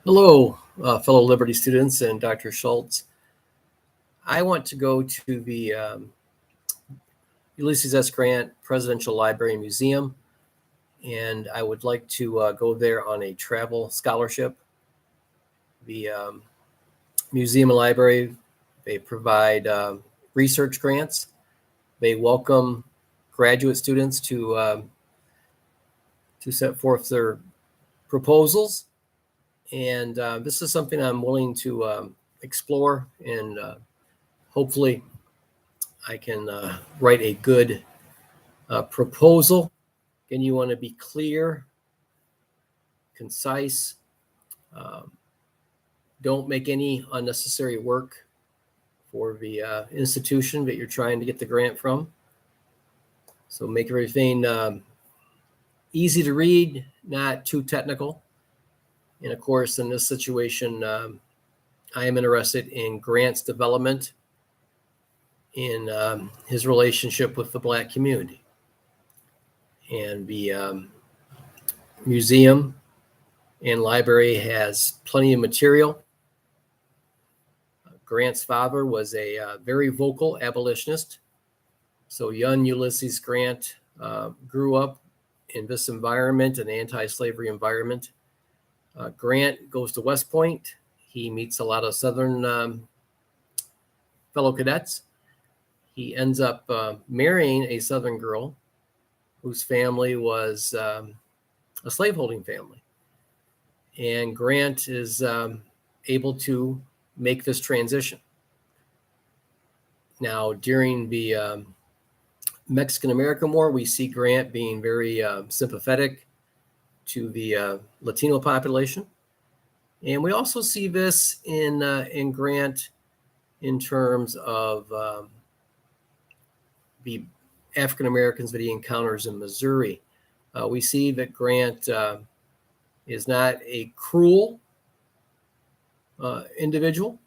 Hello, fellow Liberty students and Dr. Schultz. I want to go to the Ulysses S. Grant Presidential Library and Museum, and I would like to go there on a travel scholarship. The museum and library, they provide research grants. They welcome graduate students to set forth their proposals. And this is something I'm willing to explore, and hopefully I can write a good proposal. Again, you want to be clear, concise. Don't make any unnecessary work for the institution that you're trying to get the grant from. So make everything easy to read, not too technical. And of course, in this situation, I am interested in Grant's development in his relationship with the Black community. And the museum and library has plenty of material. Grant's father was a very vocal abolitionist. So young Ulysses Grant grew up in this environment, an anti-slavery environment. Grant goes to West Point. He meets a lot of Southern fellow cadets. He ends up marrying a Southern girl whose family was a slaveholding family. And Grant is able to make this transition. Now, during the Mexican-American War, we see Grant being very sympathetic to the Latino population. And we also see this in Grant in terms of the African Americans that he encounters in Missouri. We see that Grant is not a cruel individual.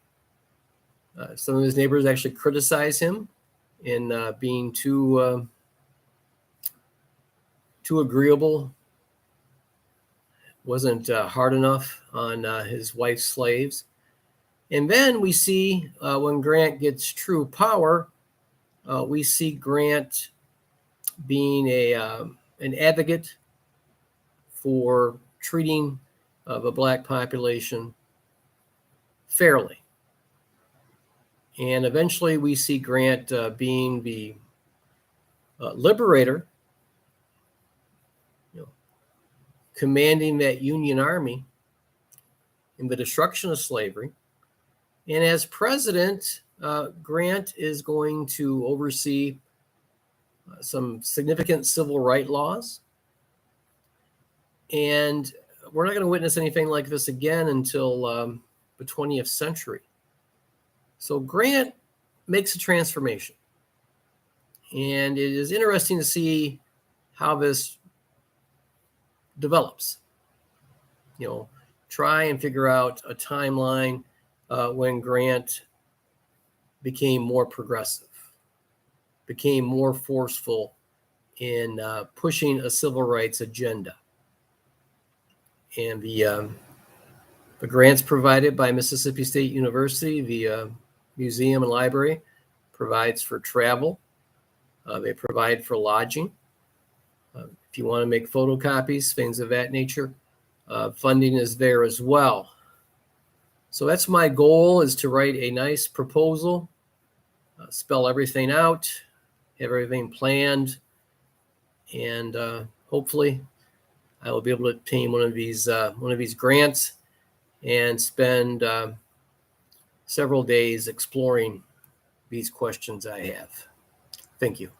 Some of his neighbors actually criticize him in being too agreeable, wasn't hard enough on his wife's slaves. And then we see when Grant gets true power, we see Grant being an advocate for treating the Black population fairly. And eventually we see Grant being the liberator, commanding that Union Army in the destruction of slavery. And as president, Grant is going to oversee some significant civil rights laws. And we're not going to witness anything like this again until the 20th century. So Grant makes a transformation. And it is interesting to see how this develops. Try and figure out a timeline when Grant became more progressive, became more forceful in pushing a civil rights agenda. And the grants provided by Mississippi State University, the museum and library, provides for travel. They provide for lodging. If you want to make photocopies, things of that nature, funding is there as well. So that's my goal, is to write a nice proposal, spell everything out, have everything planned, and hopefully I will be able to obtain one of these grants and spend several days exploring these questions I have. Thank you.